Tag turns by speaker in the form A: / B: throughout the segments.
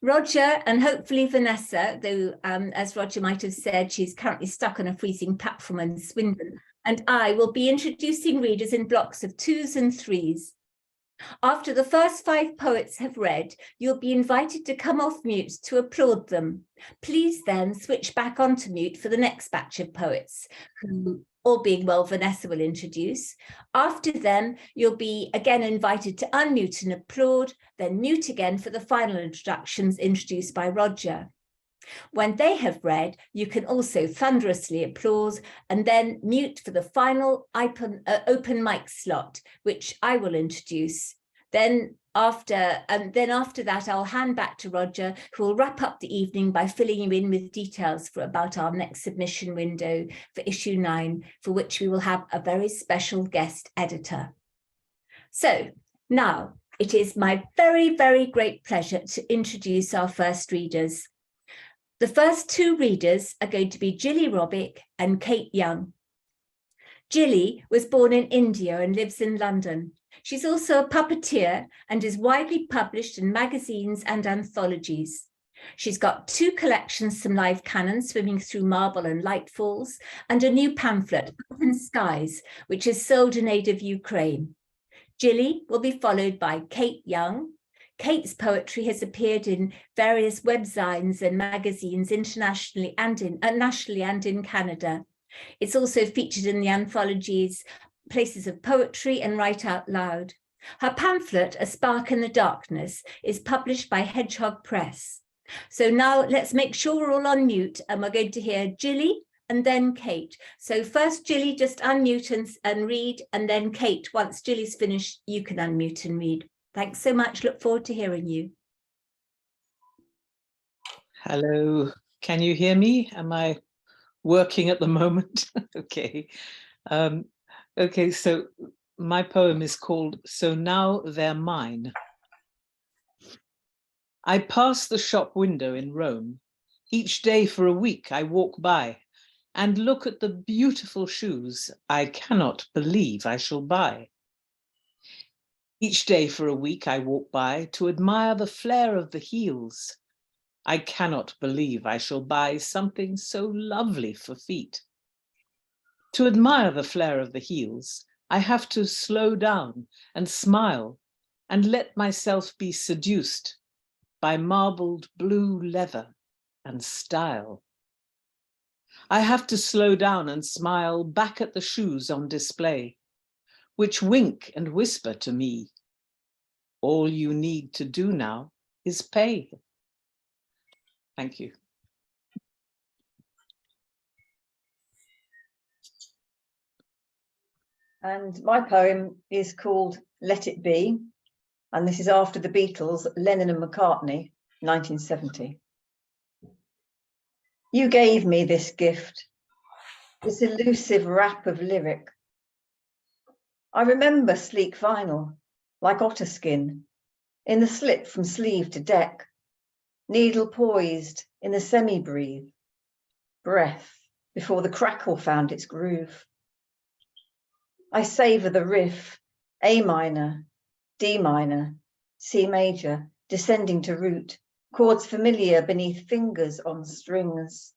A: Roger and hopefully Vanessa, though as Roger might have said, she's currently stuck on a freezing platform in Swindon, and I will be introducing readers in blocks of 2s and 3s. After the first 5 poets have read, you'll be invited to come off mute to applaud them. Please then switch back onto mute for the next batch of poets, who, all being well, Vanessa will introduce. After them, you'll be again invited to unmute and applaud, then mute again for the final introductions introduced by Roger. When they have read, you can also thunderously applaud and then mute for the final open mic slot, which I will introduce. Then after that, I'll hand back to Roger, who will wrap up the evening by filling you in with details about our next submission window for issue 9, for which we will have a very special guest editor. So now it is my very, very great pleasure to introduce our first readers. The first 2 readers are going to be Gilly Robick and Kate Young. Gilly was born in India and lives in London. She's also a puppeteer and is widely published in magazines and anthologies. She's got 2 collections from Live Canon, Swimming Through Marble and Lightfalls, and a new pamphlet, Open Skies, which is sold in aid of Ukraine. Gilly will be followed by Kate Young. Kate's poetry has appeared in various webzines and magazines internationally and nationally and in Canada. It's also featured in the anthologies Places of Poetry and Write Out Loud. Her pamphlet, A Spark in the Darkness, is published by Hedgehog Press. So now let's make sure we're all on mute, and we're going to hear Gilly and then Kate. So first, Gilly, just unmute and read, and then Kate, once Gilly's finished, you can unmute and read. Thanks so much. Look forward to hearing you.
B: Hello, can you hear me? Am I working at the moment? Okay. Okay, so my poem is called So Now They're Mine. I pass the shop window in Rome. Each day for a week I walk by and look at the beautiful shoes I cannot believe I shall buy. Each day for a week I walk by to admire the flare of the heels. I cannot believe I shall buy something so lovely for feet. To admire the flare of the heels, I have to slow down and smile and let myself be seduced by marbled blue leather and style. I have to slow down and smile back at the shoes on display, which wink and whisper to me, all you need to do now is pay. Thank you.
C: And my poem is called Let It Be, and this is after the Beatles, Lennon and McCartney, 1970. You gave me this gift, this elusive wrap of lyric. I remember sleek vinyl, like otter skin, in the slip from sleeve to deck, needle poised in the semi-breathe, breath before the crackle found its groove. I savour the riff, A minor, D minor, C major, descending to root, chords familiar beneath fingers on strings,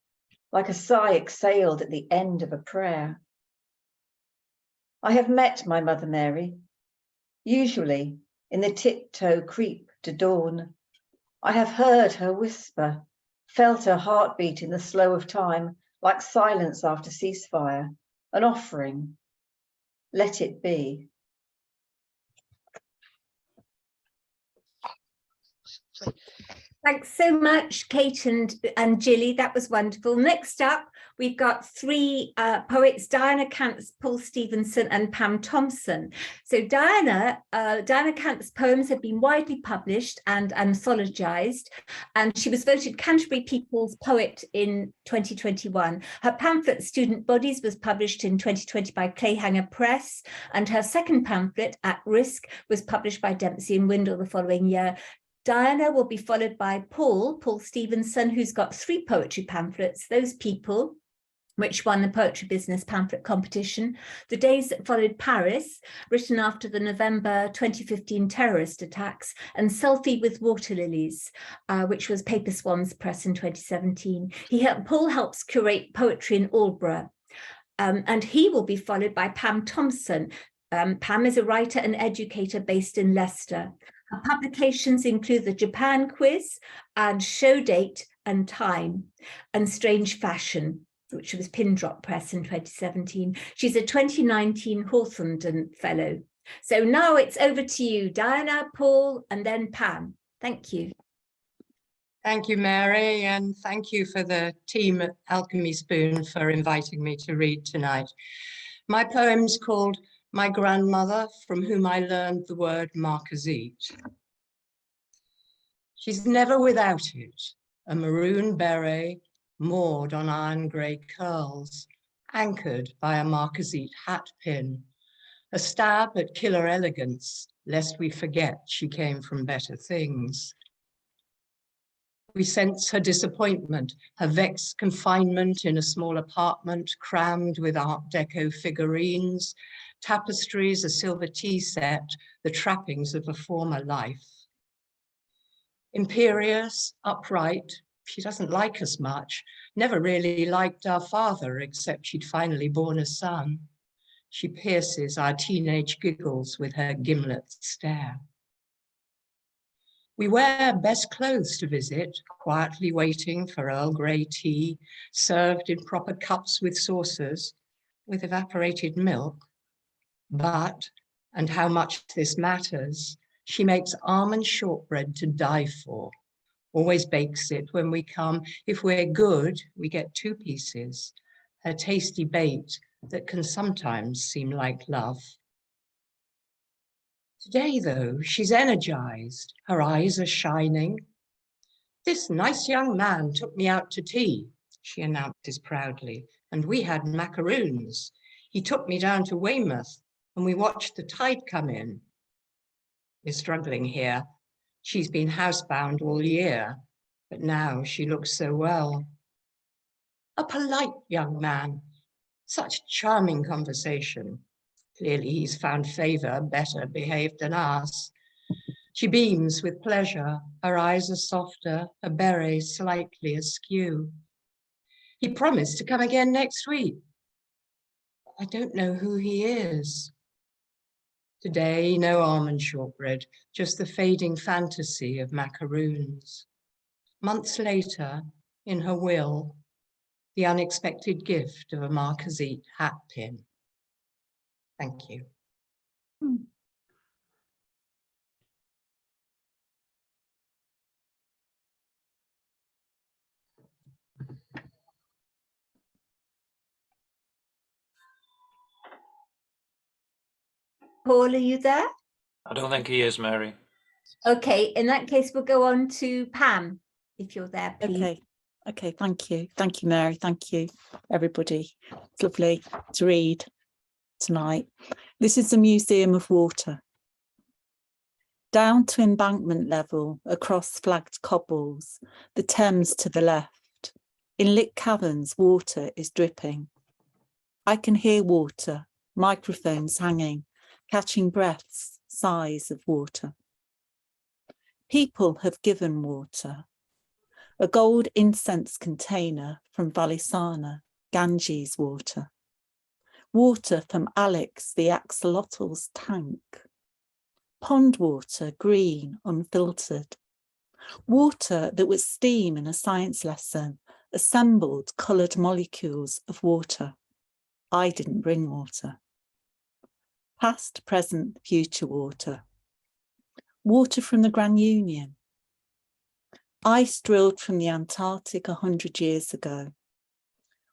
C: like a sigh exhaled at the end of a prayer. I have met my Mother Mary, usually in the tiptoe creep to dawn. I have heard her whisper, felt her heartbeat in the slow of time, like silence after ceasefire, an offering. Let it be.
A: Thanks so much, Kate and Gilly. That was wonderful. Next up, we've got 3 poets, Diana Cantz, Paul Stevenson, and Pam Thompson. So Diana Cantz's poems have been widely published and anthologized, and she was voted Canterbury People's Poet in 2021. Her pamphlet, Student Bodies, was published in 2020 by Clayhanger Press, and her second pamphlet, At Risk, was published by Dempsey and Windle the following year. Diana will be followed by Paul Stevenson, who's got 3 poetry pamphlets, Those People, which won the Poetry Business Pamphlet Competition. The Days That Followed Paris, written after the November 2015 terrorist attacks, and Selfie with Water Lilies, which was Paper Swans Press in 2017. Paul helps curate poetry in Aldborough, and he will be followed by Pam Thompson. Pam is a writer and educator based in Leicester. Her publications include the Japan Quiz and Show Date and Time and Strange Fashion, which was Pin Drop Press in 2017. She's a 2019 Hawthornden Fellow. So now it's over to you, Diana, Paul, and then Pam. Thank you.
D: Thank you, Mary, and thank you for the team at Alchemy Spoon for inviting me to read tonight. My poem's called My Grandmother, from whom I learned the word marquisite. She's never without it, a maroon beret, moored on iron grey curls, anchored by a marquisite hat pin, a stab at killer elegance, lest we forget she came from better things. We sense her disappointment, her vexed confinement in a small apartment crammed with Art Deco figurines, tapestries, a silver tea set, the trappings of a former life. Imperious, upright, she doesn't like us much, never really liked our father, except she'd finally born a son. She pierces our teenage giggles with her gimlet stare. We wear best clothes to visit, quietly waiting for Earl Grey tea, served in proper cups with saucers, with evaporated milk. But, and how much this matters, she makes almond shortbread to die for. Always bakes it when we come. If we're good, we get 2 pieces, a tasty bait that can sometimes seem like love. Today, though, she's energized. Her eyes are shining. This nice young man took me out to tea, she announces proudly, and we had macaroons. He took me down to Weymouth, and we watched the tide come in. We're struggling here. She's been housebound all year, but now she looks so well. A polite young man, such charming conversation. Clearly he's found favor, better behaved than us. She beams with pleasure, her eyes are softer, her beret slightly askew. He promised to come again next week. I don't know who he is. Today, no almond shortbread, just the fading fantasy of macaroons. Months later, in her will, the unexpected gift of a marquisite hat pin. Thank you.
A: Paul, are you there?
E: I don't think he is, Mary.
A: Okay, in that case, we'll go on to Pam, if you're there, please.
F: Okay, thank you. Thank you, Mary. Thank you, everybody. It's lovely to read tonight. This is the Museum of Water. Down to embankment level, across flagged cobbles, the Thames to the left. In lit caverns, water is dripping. I can hear water, microphones hanging, catching breaths, sighs of water. People have given water. A gold incense container from Valisana, Ganges water. Water from Alex the axolotl's tank. Pond water, green, unfiltered. Water that was steam in a science lesson, assembled coloured molecules of water. I didn't bring water. Past, present, future water. Water from the Grand Union. Ice drilled from the Antarctic 100 years ago.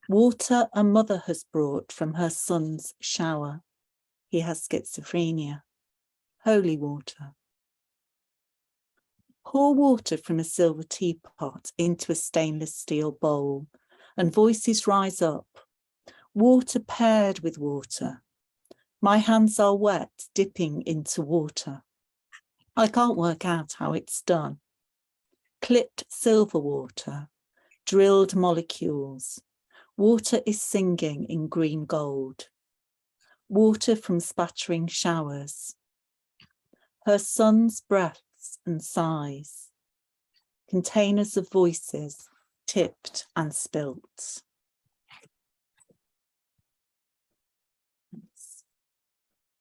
F: Water a mother has brought from her son's shower. He has schizophrenia. Holy water. Pour water from a silver teapot into a stainless steel bowl, and voices rise up. Water paired with water. My hands are wet, dipping into water. I can't work out how it's done. Clipped silver water, drilled molecules. Water is singing in green gold. Water from spattering showers. Her son's breaths and sighs. Containers of voices tipped and spilt.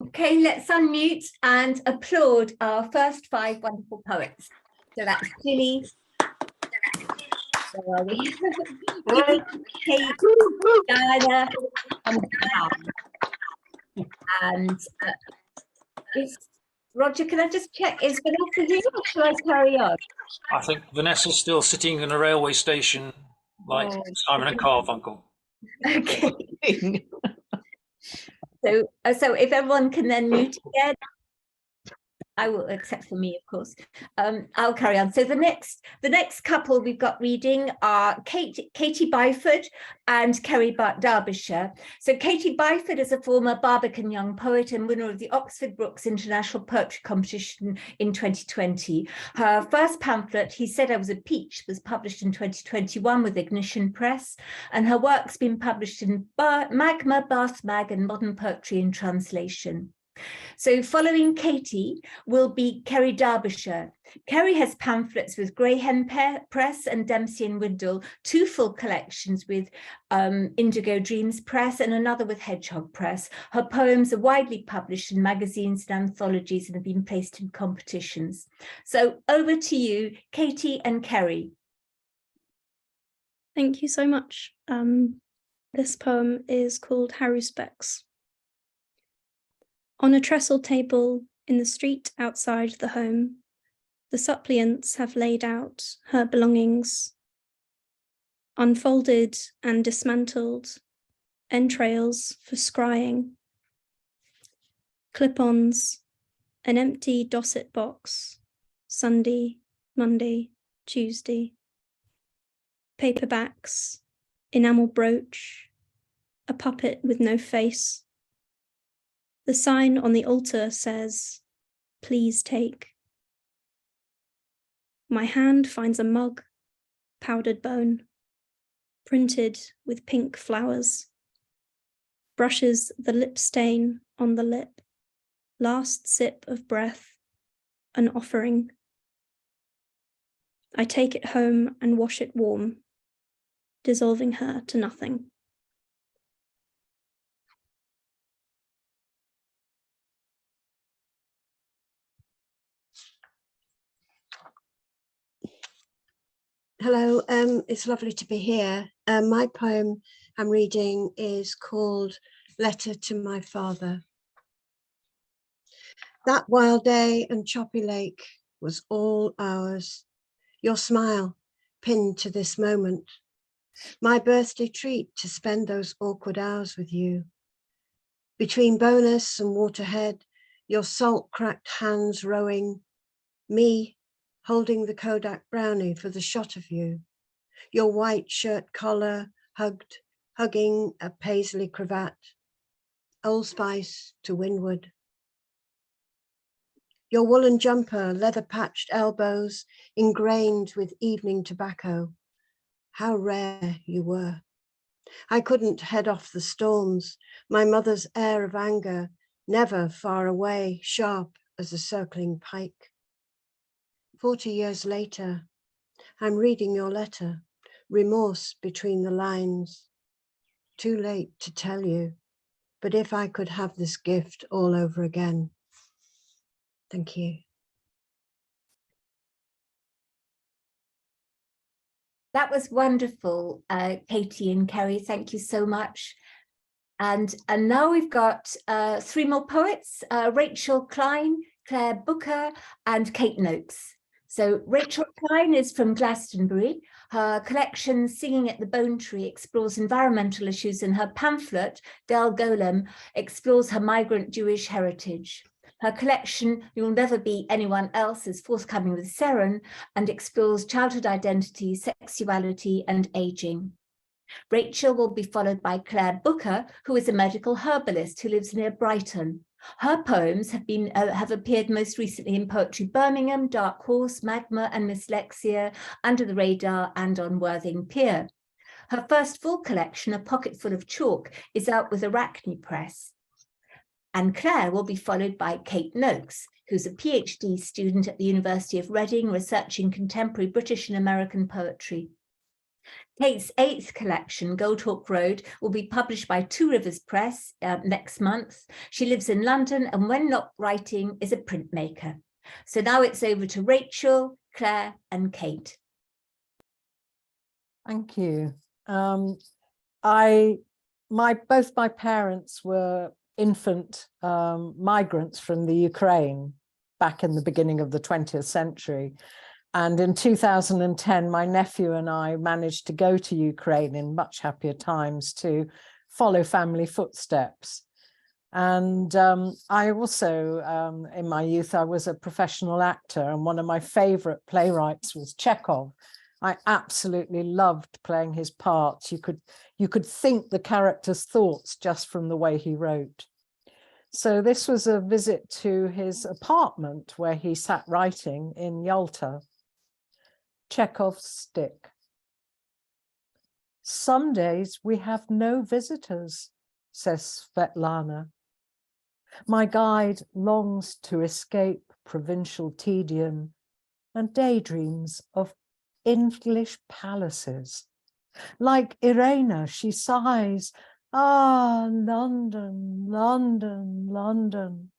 A: Okay, let's unmute and applaud our first 5 wonderful poets. So that's Julie. Where are we? Julie, Kate, Diana, and Dan. And Roger, can I just check, is Vanessa here or shall I carry on?
E: I think Vanessa's still sitting in a railway station like Simon and Garfunkel.
A: Okay. So if everyone can then mute again, I will, except for me, of course. I'll carry on. So the next couple we've got reading are Katie Byford and Kerry Derbyshire. So Katie Byford is a former Barbican young poet and winner of the Oxford Brookes International Poetry Competition in 2020. Her first pamphlet, He Said I Was a Peach, was published in 2021 with Ignition Press, and her work's been published in Magma, Bath Mag, and Modern Poetry in Translation. So following Katie will be Kerry Derbyshire. Kerry has pamphlets with Greyhen Press and Dempsey and Windle, 2 full collections with Indigo Dreams Press and another with Hedgehog Press. Her poems are widely published in magazines and anthologies and have been placed in competitions. So over to you, Katie and Kerry.
G: Thank you so much. This poem is called Haruspex. On a trestle table in the street outside the home, the suppliants have laid out her belongings, unfolded and dismantled, entrails for scrying, clip-ons, an empty Dosset box, Sunday, Monday, Tuesday, paperbacks, enamel brooch, a puppet with no face. The sign on the altar says, "Please take." My hand finds a mug, powdered bone, printed with pink flowers, brushes the lip stain on the lip, last sip of breath, an offering. I take it home and wash it warm, dissolving her to nothing.
H: Hello, it's lovely to be here. My poem I'm reading is called Letter to My Father. That wild day and choppy lake was all ours. Your smile pinned to this moment. My birthday treat to spend those awkward hours with you. Between Bonus and Waterhead, your salt-cracked hands rowing, me holding the Kodak brownie for the shot of you, your white shirt collar hugging a paisley cravat, Old Spice to windward. Your woolen jumper, leather-patched elbows, ingrained with evening tobacco. How rare you were. I couldn't head off the storms, my mother's air of anger, never far away, sharp as a circling pike. 40 years later, I'm reading your letter, remorse between the lines. Too late to tell you, but if I could have this gift all over again. Thank you.
A: That was wonderful, Katie and Kerry. Thank you so much. And now we've got 3 more poets, Rachel Klein, Claire Booker, and Kate Noakes. So Rachel Klein is from Glastonbury. Her collection, Singing at the Bone Tree, explores environmental issues, and her pamphlet, Del Golem, explores her migrant Jewish heritage. Her collection, You'll Never Be Anyone Else, is forthcoming with Seren and explores childhood identity, sexuality, and aging. Rachel will be followed by Claire Booker, who is a medical herbalist who lives near Brighton. Her poems have appeared most recently in Poetry Birmingham, Dark Horse, Magma, and Miss Lexia, Under the Radar, and on Worthing Pier. Her first full collection, A Pocketful of Chalk, is out with Arachne Press. And Claire will be followed by Kate Noakes, who's a PhD student at the University of Reading, researching contemporary British and American poetry. Kate's 8th collection, Goldhawk Road, will be published by Two Rivers Press next month. She lives in London and when not writing is a printmaker. So now it's over to Rachel, Claire and Kate.
I: Thank you. Both my parents were infant migrants from the Ukraine back in the beginning of the 20th century. And in 2010, my nephew and I managed to go to Ukraine in much happier times to follow family footsteps. And I also, in my youth, I was a professional actor, and one of my favorite playwrights was Chekhov. I absolutely loved playing his parts. You could think the character's thoughts just from the way he wrote. So this was a visit to his apartment where he sat writing in Yalta. Chekhov's stick. Some days we have no visitors, says Svetlana. My guide longs to escape provincial tedium and daydreams of English palaces. Like Irena, she sighs, ah, London, London, London.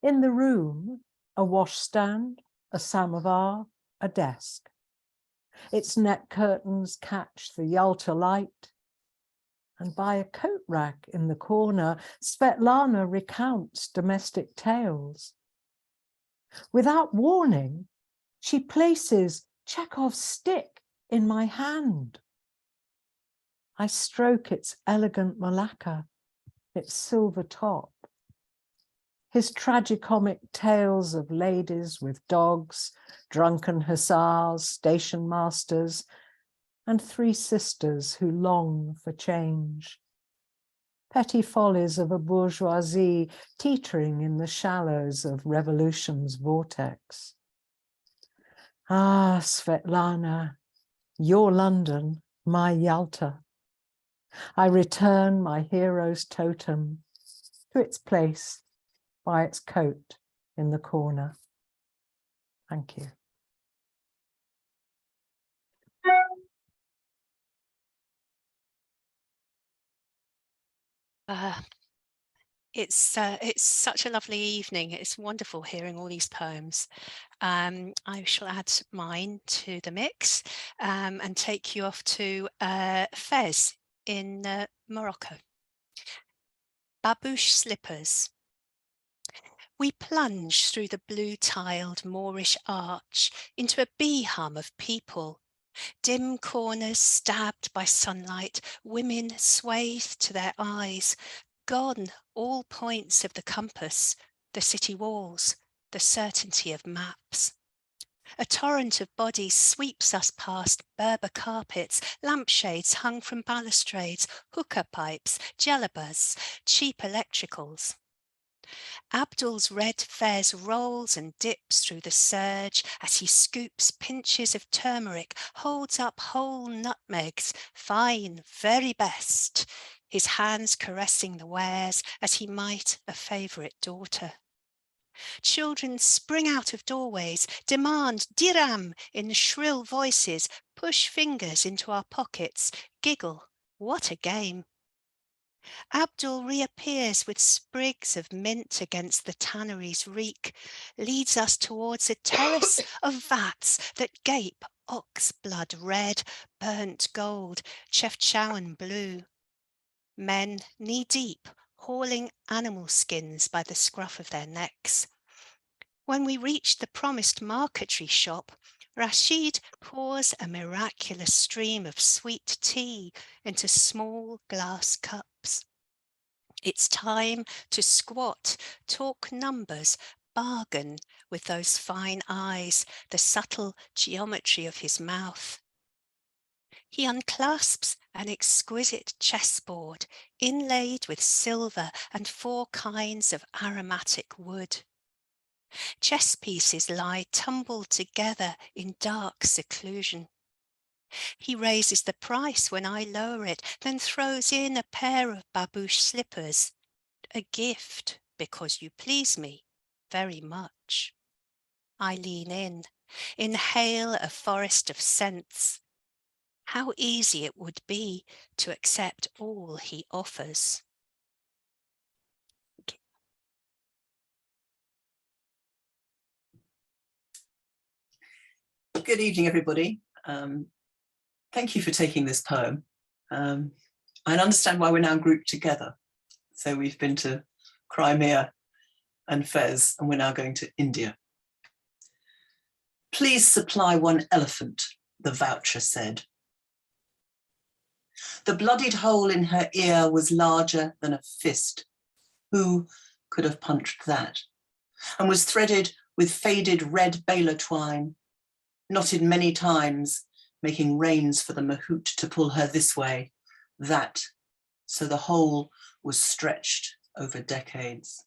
I: In the room, a washstand, a samovar, a desk. Its net curtains catch the Yalta light. And by a coat rack in the corner, Svetlana recounts domestic tales. Without warning, she places Chekhov's stick in my hand. I stroke its elegant malacca, its silver top. His tragicomic tales of ladies with dogs, drunken hussars, station masters, and 3 sisters who long for change. Petty follies of a bourgeoisie teetering in the shallows of revolution's vortex. Ah, Svetlana, your London, my Yalta. I return my hero's totem to its place by its coat in the corner. Thank you.
J: It's such a lovely evening. It's wonderful hearing all these poems. I shall add mine to the mix and take you off to Fez in Morocco. Babouche slippers. We plunge through the blue-tiled Moorish arch into a bee-hum of people. Dim corners stabbed by sunlight, women swathed to their eyes, gone all points of the compass, the city walls, the certainty of maps. A torrent of bodies sweeps us past Berber carpets, lampshades hung from balustrades, hookah pipes, jalabas, cheap electricals. Abdul's red fez rolls and dips through the surge as he scoops pinches of turmeric, holds up whole nutmegs, fine, very best, his hands caressing the wares as he might a favourite daughter. Children spring out of doorways, demand dirham in shrill voices, push fingers into our pockets, giggle. What a game. Abdul reappears with sprigs of mint against the tannery's reek, leads us towards a terrace of vats that gape ox blood red, burnt gold, Chefchaouen blue. Men knee-deep, hauling animal skins by the scruff of their necks. When we reach the promised marquetry shop, Rashid pours a miraculous stream of sweet tea into small glass cups. It's time to squat, talk numbers, bargain with those fine eyes, the subtle geometry of his mouth. He unclasps an exquisite chessboard inlaid with silver and 4 kinds of aromatic wood. Chess pieces lie tumbled together in dark seclusion. He raises the price when I lower it, then throws in a pair of babouche slippers. A gift because you please me very much. I lean in, inhale a forest of scents. How easy it would be to accept all he offers.
K: Good evening, everybody. Thank you for taking this poem. I understand why we're now grouped together. So we've been to Crimea and Fez, and we're now going to India. Please supply 1 elephant, the voucher said. The bloodied hole in her ear was larger than a fist. Who could have punched that? And was threaded with faded red baler twine, knotted many times, making reins for the mahout to pull her this way, that, so the hole was stretched over decades.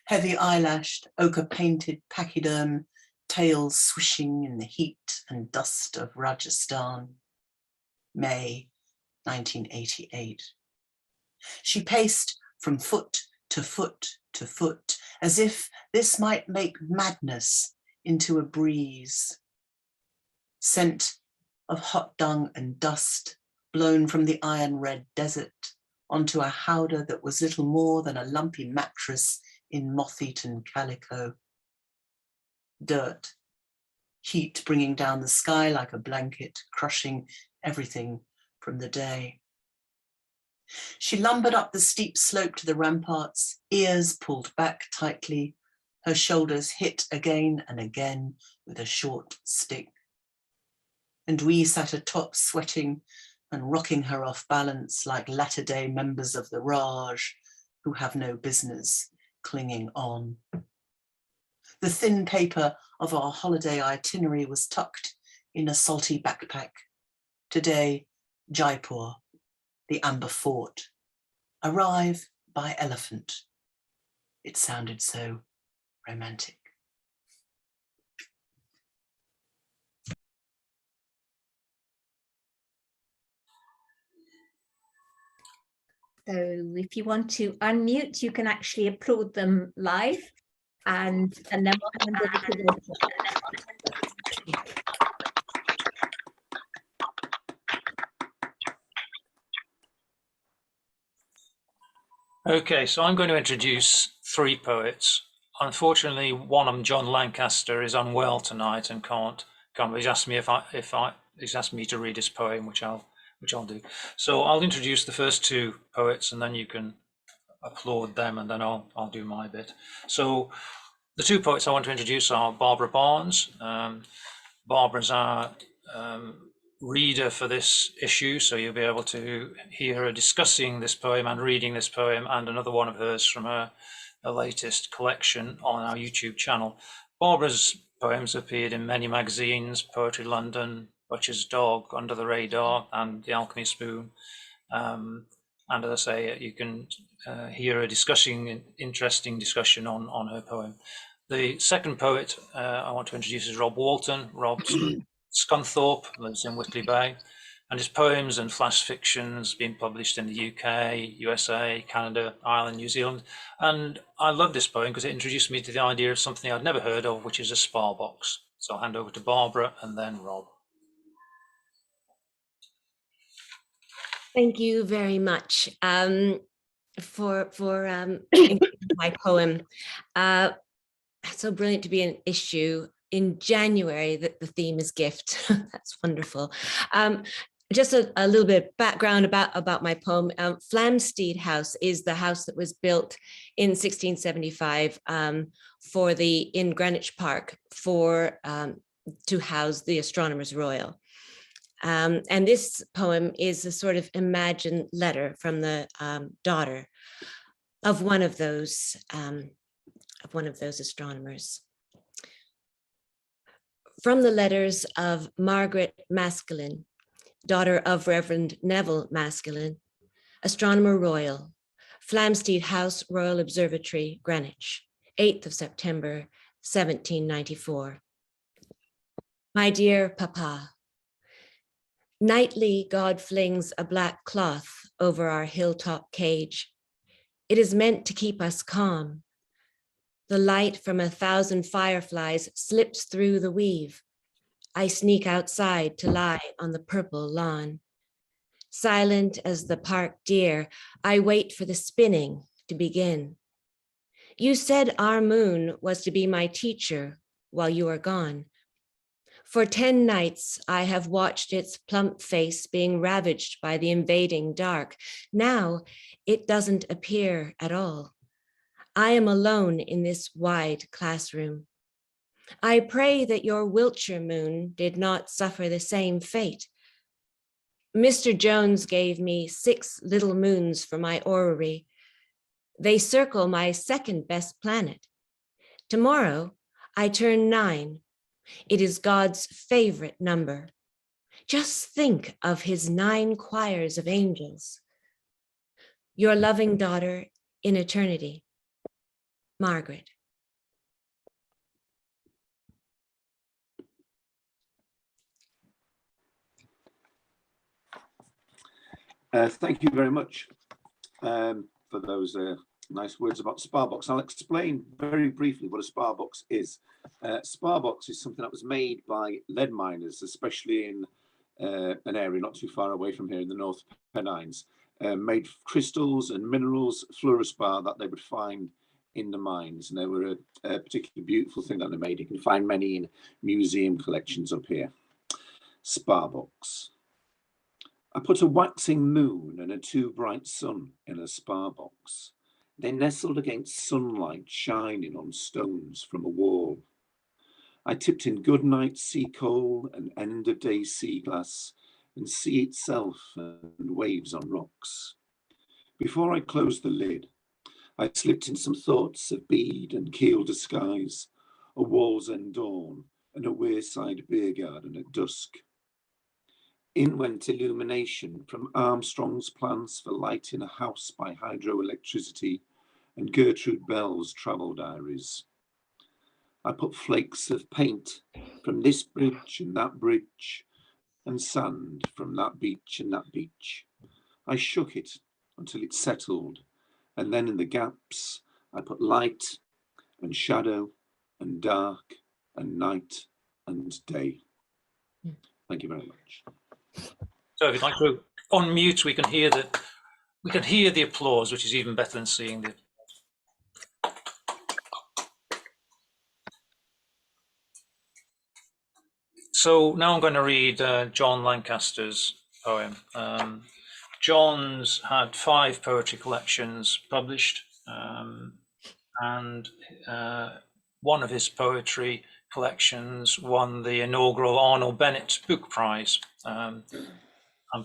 K: Heavy eyelashed, ochre painted pachyderm, tails swishing in the heat and dust of Rajasthan. May 1988. She paced from foot to foot to foot, as if this might make madness into a breeze. Scent of hot dung and dust blown from the iron red desert onto a howdah that was little more than a lumpy mattress in moth-eaten calico. Dirt, heat bringing down the sky like a blanket, crushing everything from the day. She lumbered up the steep slope to the ramparts, ears pulled back tightly, her shoulders hit again and again with a short stick. And we sat atop, sweating and rocking her off balance like latter-day members of the Raj who have no business clinging on. The thin paper of our holiday itinerary was tucked in a salty backpack. Today, Jaipur, the Amber Fort. Arrive by elephant. It sounded so romantic.
A: So if you want to unmute, you can actually applaud them live, and then we'll hand over to them.
E: Okay, so I'm going to introduce 3 poets. Unfortunately, one of them, John Lancaster, is unwell tonight and can't. He's asked me he's asked me to read his poem, which I'll do. So I'll introduce the first 2 poets, and then you can applaud them, and then I'll do my bit. So the 2 poets I want to introduce are Barbara Barnes. Barbara's our reader for this issue, so you'll be able to hear her discussing this poem and reading this poem and another one of hers from her latest collection on our YouTube channel. Barbara's poems appeared in many magazines: Poetry London, Butcher's Dog, Under the Radar, and The Alchemy Spoon. And as I say, you can hear a interesting discussion on her poem. The second poet I want to introduce is Rob Walton. Rob's Scunthorpe, lives in Whitley Bay, and his poems and flash fictions been published in the UK, USA, Canada, Ireland, New Zealand. And I love this poem because it introduced me to the idea of something I'd never heard of, which is a spar box. So I'll hand over to Barbara and then Rob.
L: Thank you very much for my poem. So brilliant to be an issue in January. That the theme is gift. That's wonderful. Just a little bit of background about my poem. Flamsteed House is the house that was built in 1675 in Greenwich Park to house the Astronomers Royal. And this poem is a sort of imagined letter from the daughter of one of those astronomers. From the letters of Margaret Maskelyne, daughter of Reverend Neville Maskelyne, Astronomer Royal, Flamsteed House, Royal Observatory, Greenwich, 8th of September, 1794. My dear Papa, Nightly, God flings a black cloth over our hilltop cage. It is meant to keep us calm. The light from 1,000 fireflies slips through the weave. I sneak outside to lie on the purple lawn. Silent as the park deer, I wait for the spinning to begin. You said our moon was to be my teacher while you are gone. For 10 nights, I have watched its plump face being ravaged by the invading dark. Now it doesn't appear at all. I am alone in this wide classroom. I pray that your Wiltshire moon did not suffer the same fate. Mr. Jones gave me 6 little moons for my orrery. They circle my second best planet. Tomorrow, I turn 9. It is God's favorite number. Just think of his 9 choirs of angels. Your loving daughter in eternity, Margaret.
M: Thank you very much for those nice words about Sparbox. I'll explain very briefly what a Sparbox is. Sparbox is something that was made by lead miners, especially in an area not too far away from here in the North Pennines, made crystals and minerals, fluorospar, that they would find in the mines. And they were a particularly beautiful thing that they made. You can find many in museum collections up here. Sparbox. I put a waxing moon and a too bright sun in a Sparbox. They nestled against sunlight shining on stones from a wall. I tipped in goodnight sea coal and end of day sea glass and sea itself and waves on rocks. Before I closed the lid, I slipped in some thoughts of bead and keel disguise, a Wallsend dawn and a Wearside beer garden at dusk. In went illumination from Armstrong's plans for lighting a house by hydroelectricity and Gertrude Bell's travel diaries. I put flakes of paint from this bridge and that bridge and sand from that beach and that beach. I shook it until it settled, and then in the gaps I put light and shadow and dark and night and day. Thank you very much.
E: So if you'd like to unmute, we can hear the applause, which is even better than seeing the. So now I'm going to read John Lancaster's poem. John's had 5 poetry collections published, and one of his poetry collections won the inaugural Arnold Bennett Book Prize. I'm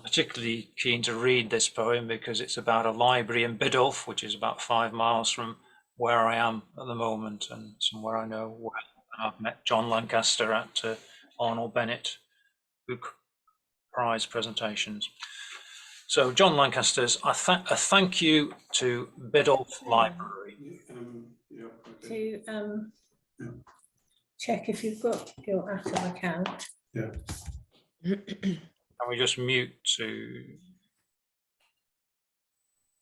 E: particularly keen to read this poem because it's about a library in Biddulph, which is about 5 miles from where I am at the moment and somewhere I know well. I've met John Lancaster at Arnold Bennett Book Prize presentations. So John Lancaster's a thank you to Biddulph Library.
N: To check if you've got your Atom account.
M: Yeah.
E: Can we just mute to?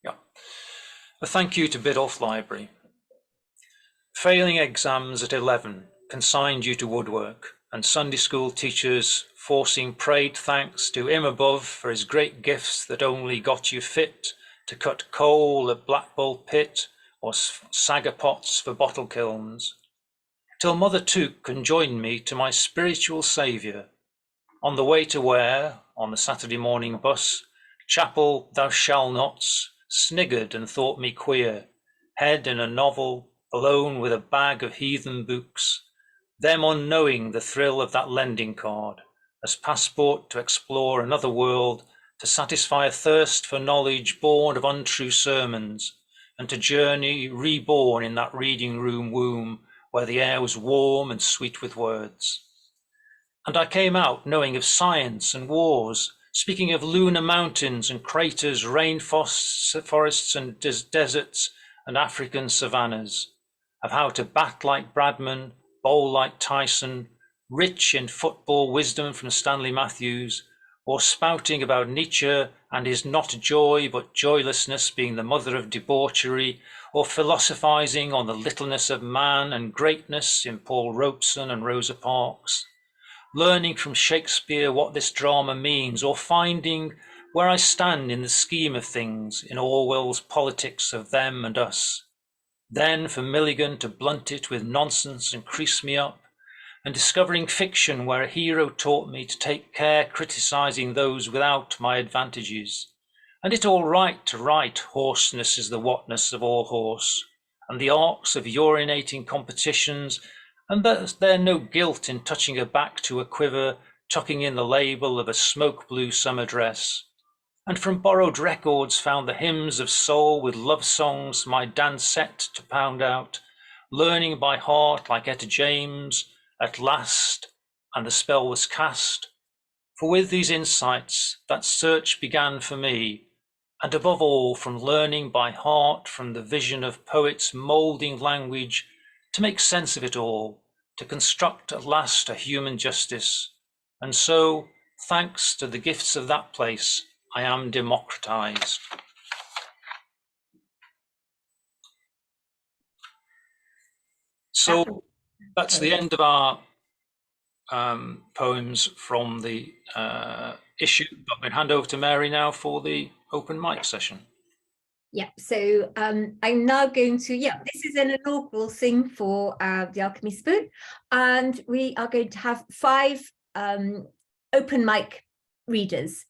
E: Yeah. A thank you to Biddulph Library. Failing exams at 11 consigned you to woodwork, and Sunday school teachers forcing prayed thanks to him above for his great gifts that only got you fit to cut coal at Blackbull Pit or sagger pots for bottle kilns, till Mother took and joined me to my spiritual saviour. On the way to where, on the Saturday morning bus, chapel thou shall nots, sniggered and thought me queer, head in a novel, alone with a bag of heathen books, them unknowing the thrill of that lending card, as passport to explore another world, to satisfy a thirst for knowledge born of untrue sermons, and to journey reborn in that reading room womb where the air was warm and sweet with words. And I came out knowing of science and wars, speaking of lunar mountains and craters, rainforests and deserts and African savannas, of how to bat like Bradman, bowl like Tyson, rich in football wisdom from Stanley Matthews, or spouting about Nietzsche and his not joy but joylessness being the mother of debauchery, or philosophizing on the littleness of man and greatness in Paul Robeson and Rosa Parks, learning from Shakespeare what this drama means, or finding where I stand in the scheme of things in Orwell's politics of them and us. Then for Milligan to blunt it with nonsense and crease me up, and discovering fiction where a hero taught me to take care criticising those without my advantages. And it all right to write hoarseness is the whatness of all horse, and the arcs of urinating competitions, and that there no guilt in touching her back to a quiver, tucking in the label of a smoke blue summer dress. And from borrowed records found the hymns of soul with love songs my dance set to pound out, learning by heart like Etta James, at last, and the spell was cast. For with these insights that search began for me, and above all from learning by heart from the vision of poets moulding language to make sense of it all, to construct at last a human justice. And so, thanks to the gifts of that place, I am democratized. So that's the end of our poems from the issue. I'm going to hand over to Mary now for the open mic session.
A: Yeah, so I'm now going to, this is an inaugural thing for the Alchemy Spoon, and we are going to have 5 open mic readers,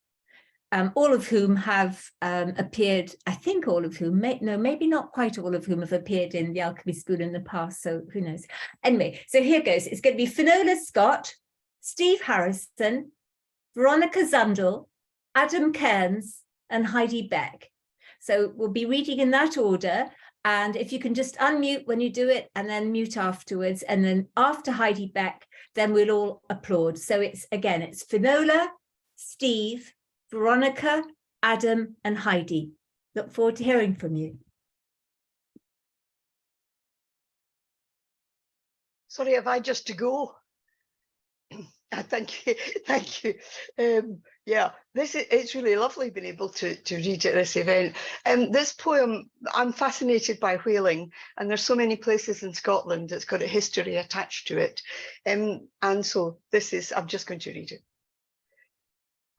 A: all of whom have appeared, I think all of whom, maybe not quite all of whom have appeared in the Alchemy Spoon in the past, so who knows. Anyway, so here goes. It's going to be Finola Scott, Steve Harrison, Veronica Zundel, Adam Cairns, and Heidi Beck. So we'll be reading in that order. And if you can just unmute when you do it and then mute afterwards. And then after Heidi Beck, then we'll all applaud. So it's Finola, Steve, Veronica, Adam, and Heidi. Look forward to hearing from you.
H: Sorry, have I just to go? Thank you, thank you. Yeah, it's really lovely being able to read at this event. This poem, I'm fascinated by whaling, and there's so many places in Scotland that's got a history attached to it. And so I'm just going to read it.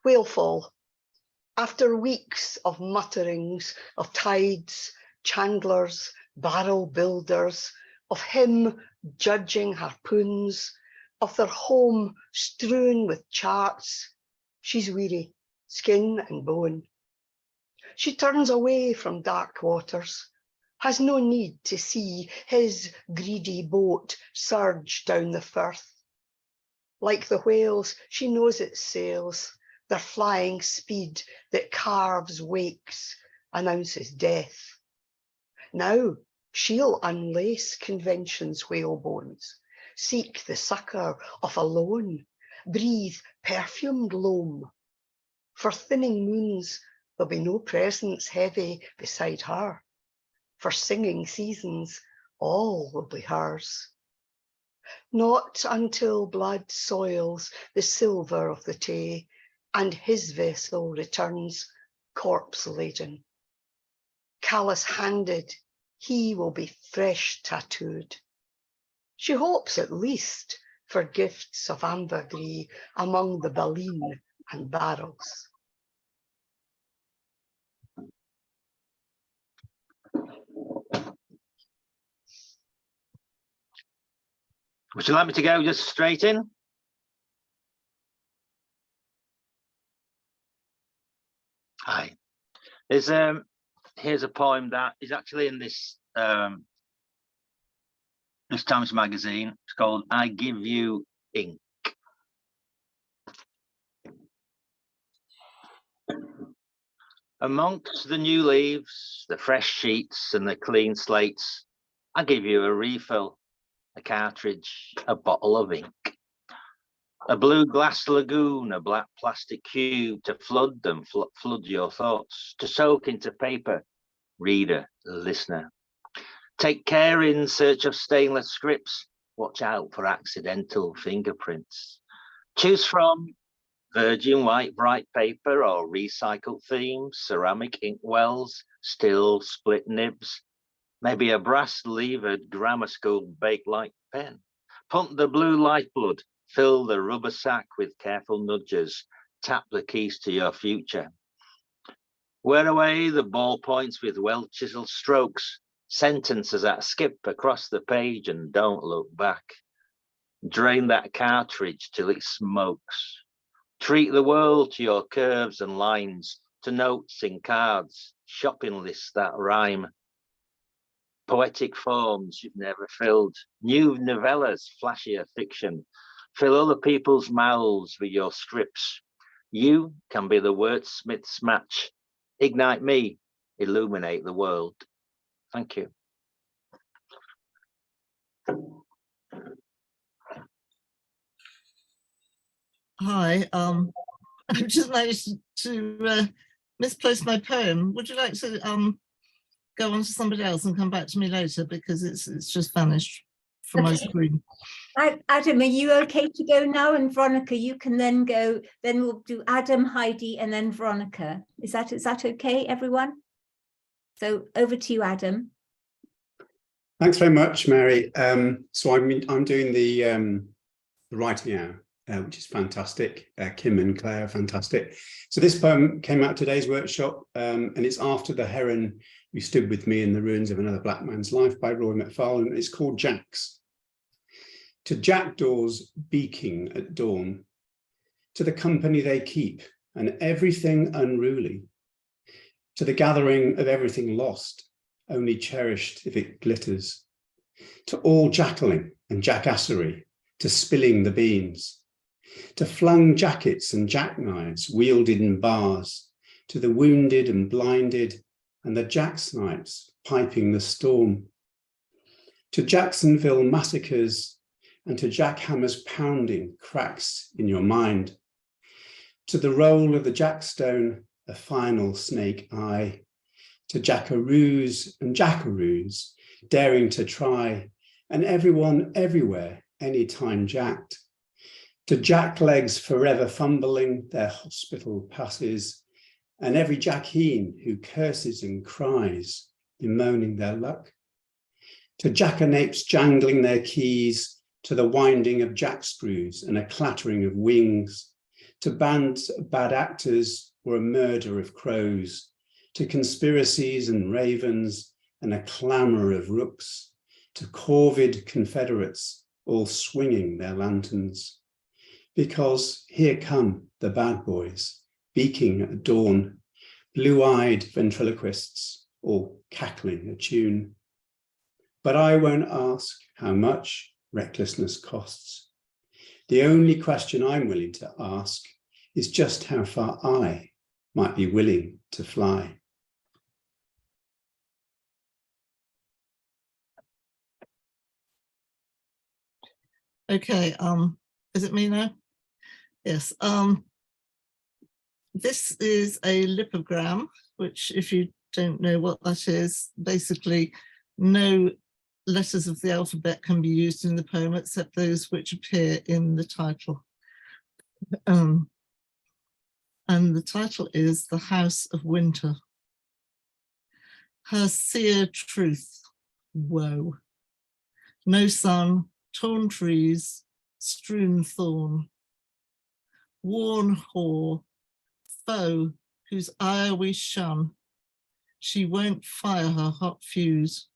H: Whalefall. After weeks of mutterings of tides, chandlers, barrel builders, of him judging harpoons, of their home strewn with charts, she's weary, skin and bone. She turns away from dark waters, has no need to see his greedy boat surge down the firth. Like the whales, she knows its sails, their flying speed that carves wakes, announces death. Now she'll unlace convention's whalebones, seek the succour of a loan, breathe perfumed loam. For thinning moons, there'll be no presence heavy beside her. For singing seasons, all will be hers. Not until blood soils the silver of the Tay, and his vessel returns corpse-laden. Callous-handed, he will be fresh tattooed. She hopes at least for gifts of ambergris among the baleen and barrels.
O: Would you like me to go just straight in? Hi. Here's a poem that is actually in this this Times magazine. It's called "I Give You Ink." Amongst the new leaves, the fresh sheets and the clean slates, I give you a refill, a cartridge, a bottle of ink. A blue glass lagoon, a black plastic cube to flood them, flood your thoughts, to soak into paper, reader, listener. Take care in search of stainless scripts. Watch out for accidental fingerprints. Choose from Virgin white bright paper or recycled themes, ceramic inkwells, still split nibs, maybe a brass levered grammar school bakelite pen. Pump the blue lifeblood, fill the rubber sack with careful nudges, tap the keys to your future. Wear away the ballpoints with well-chiseled strokes, sentences that skip across the page and don't look back. Drain that cartridge till it smokes. Treat the world to your curves and lines, to notes in cards, shopping lists that rhyme. Poetic forms you've never filled, new novellas, flashier fiction. Fill other people's mouths with your scripts. You can be the wordsmith's match. Ignite me, illuminate the world. Thank you.
P: Hi, I've just managed to misplace my poem. Would you like to go on to somebody else and come back to me later, because it's just vanished from my screen.
A: Adam, are you okay to go now? And Veronica, you can then go. Then we'll do Adam, Heidi, and then Veronica. Is that okay, everyone? So over to you, Adam.
Q: Thanks very much, Mary. So I'm doing the writing hour, which is fantastic. Kim and Claire are fantastic. So this poem came out today's workshop, and it's after the heron who stood with me in the ruins of another black man's life by Roy McFarlane. It's called Jacks. To jackdaws beaking at dawn, to the company they keep and everything unruly, to the gathering of everything lost, only cherished if it glitters, to all jackling and jackassery, to spilling the beans, to flung jackets and jackknives wielded in bars, to the wounded and blinded and the jacksnipes piping the storm, to Jacksonville massacres and to jackhammers pounding cracks in your mind, to the roll of the jackstone, a final snake eye, to jackaroos and jackaroos daring to try, and everyone everywhere anytime jacked, to jacklegs forever fumbling their hospital passes, and every jackheen who curses and cries, bemoaning their luck, to jackanapes jangling their keys, to the winding of jackscrews and a clattering of wings, to bands of bad actors or a murder of crows, to conspiracies and ravens and a clamour of rooks, to corvid Confederates all swinging their lanterns. Because here come the bad boys, beaking at dawn, blue-eyed ventriloquists, all cackling a tune. But I won't ask how much recklessness costs. The only question I'm willing to ask is just how far I might be willing to fly.
P: Okay, is it me now? Yes. This is a lipogram, which, if you don't know what that is, basically no letters of the alphabet can be used in the poem except those which appear in the title. And the title is The House of Winter. Her sear truth, woe. No sun, torn trees, strewn thorn. Worn whore, foe whose ire we shun, she won't fire her hot fuse.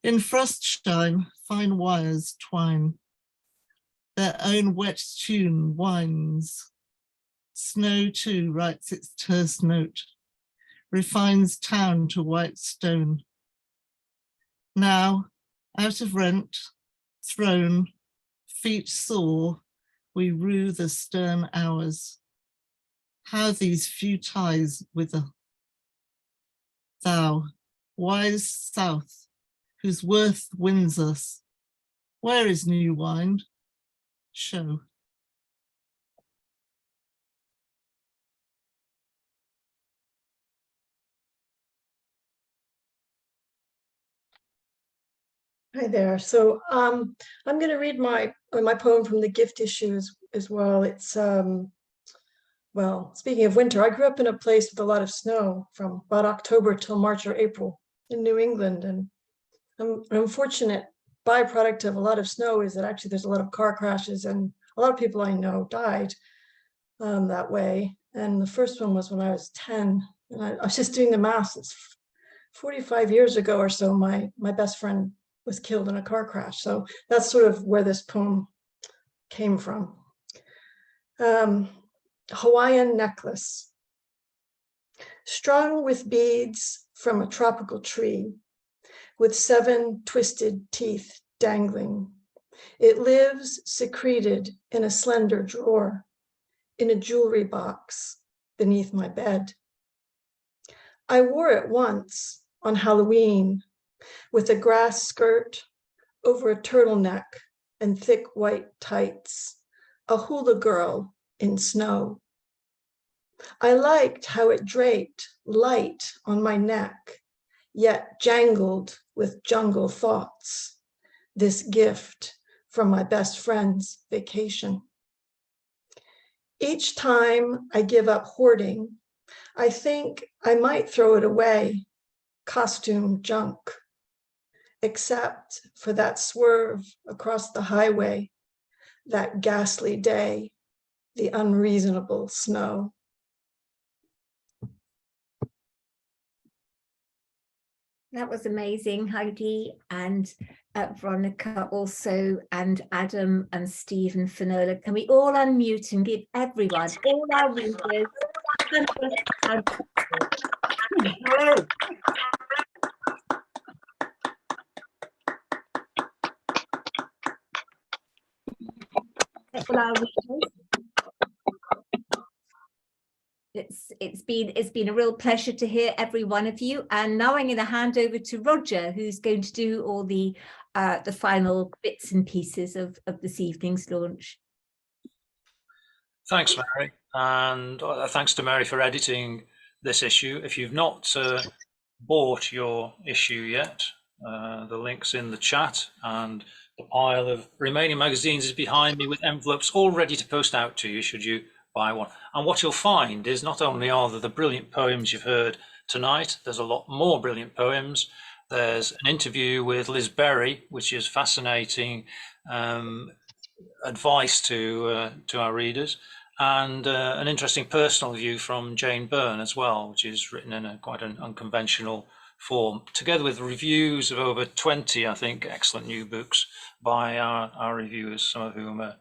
P: In frost shine, fine wires twine, their own wet tune winds. Snow too writes its terse note, refines town to white stone. Now, out of rent, thrown, feet sore, we rue the stern hours. How these few ties wither. Thou, wise south, whose worth wins us, where is new wine? Show.
R: Hi there. So I'm going to read my poem from the gift issue as well. It's well, speaking of winter, I grew up in a place with a lot of snow from about October till March or April in New England, and an unfortunate byproduct of a lot of snow is that actually there's a lot of car crashes, and a lot of people I know died that way. And the first one was when I was 10, and I was just doing the math. It's 45 years ago or so, my best friend was killed in a car crash. So that's sort of where this poem came from. Hawaiian necklace. Strung with beads from a tropical tree, with 7 twisted teeth dangling. It lives secreted in a slender drawer, in a jewelry box beneath my bed. I wore it once on Halloween with a grass skirt over a turtleneck and thick white tights, a hula girl in snow. I liked how it draped light on my neck, yet jangled with jungle thoughts, this gift from my best friend's vacation. Each time I give up hoarding, I think I might throw it away, costume junk, except for that swerve across the highway, that ghastly day, the unreasonable snow.
A: That was amazing, Heidi, and Veronica also, and Adam and Steve and Finola. Can we all unmute and give everyone, all our readers, all our readers. It's been a real pleasure to hear every one of you, and now I'm going to hand over to Roger, who's going to do all the final bits and pieces of this evening's launch.
E: Thanks, Mary, and thanks to Mary for editing this issue. If you've not bought your issue yet, the link's in the chat, and the pile of remaining magazines is behind me with envelopes all ready to post out to you should you buy one. And what you'll find is not only are there the brilliant poems you've heard tonight, there's a lot more brilliant poems. There's an interview with Liz Berry, which is fascinating advice to our readers, and an interesting personal view from Jane Byrne as well, which is written in quite an unconventional form, together with reviews of over 20, I think, excellent new books by our reviewers, some of whom are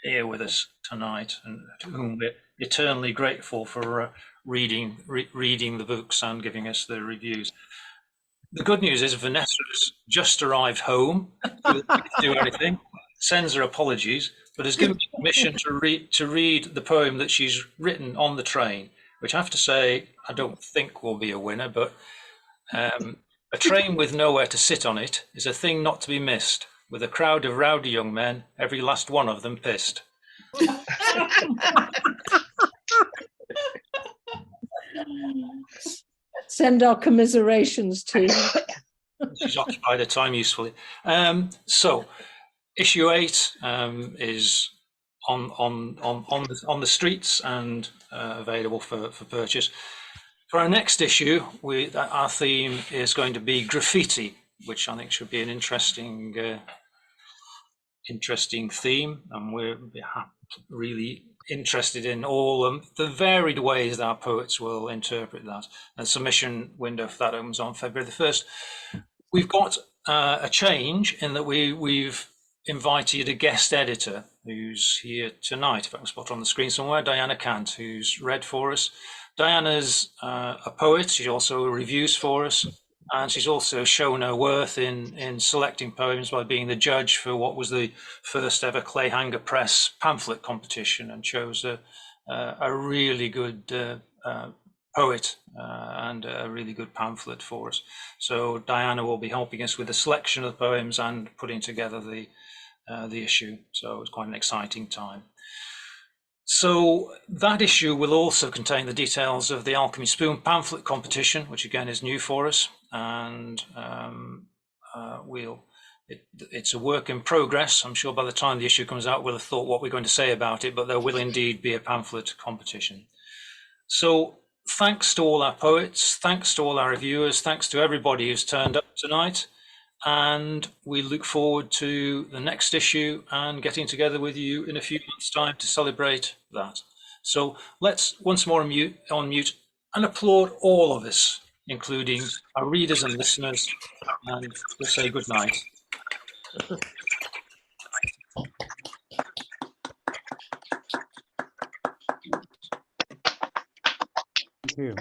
E: here with us tonight, and to whom we're eternally grateful for reading the books and giving us the reviews. The good news is Vanessa's just arrived home to do anything, sends her apologies, but has given me permission to read the poem that she's written on the train, which I have to say I don't think will be a winner, but a train with nowhere to sit on it is a thing not to be missed, with a crowd of rowdy young men, every last one of them pissed.
I: Send our commiserations to
E: She's occupied her time usefully. So issue 8 is on the streets and available for purchase. For our next issue, our theme is going to be graffiti, which I think should be an interesting theme, and we're really interested in all the varied ways that our poets will interpret that. And the submission window for that opens on February the 1st. We've got a change in that we've invited a guest editor who's here tonight, if I can spot her on the screen somewhere, Diana Cant, who's read for us. Diana's a poet, she also reviews for us, and she's also shown her worth in selecting poems by being the judge for what was the first ever Clayhanger Press pamphlet competition, and chose a really good poet and a really good pamphlet for us. So Diana will be helping us with a selection of poems and putting together the issue. So it's quite an exciting time. So that issue will also contain the details of the Alchemy Spoon pamphlet competition, which again is new for us, and we'll It's a work in progress. I'm sure by the time the issue comes out, we'll have thought what we're going to say about it, but there will indeed be a pamphlet competition. So thanks to all our poets, thanks to all our reviewers, thanks to everybody who's turned up tonight. And we look forward to the next issue and getting together with you in a few months' time to celebrate that. So let's once more unmute and applaud all of us, including our readers and listeners, and we'll say good night.
Q: Thank you.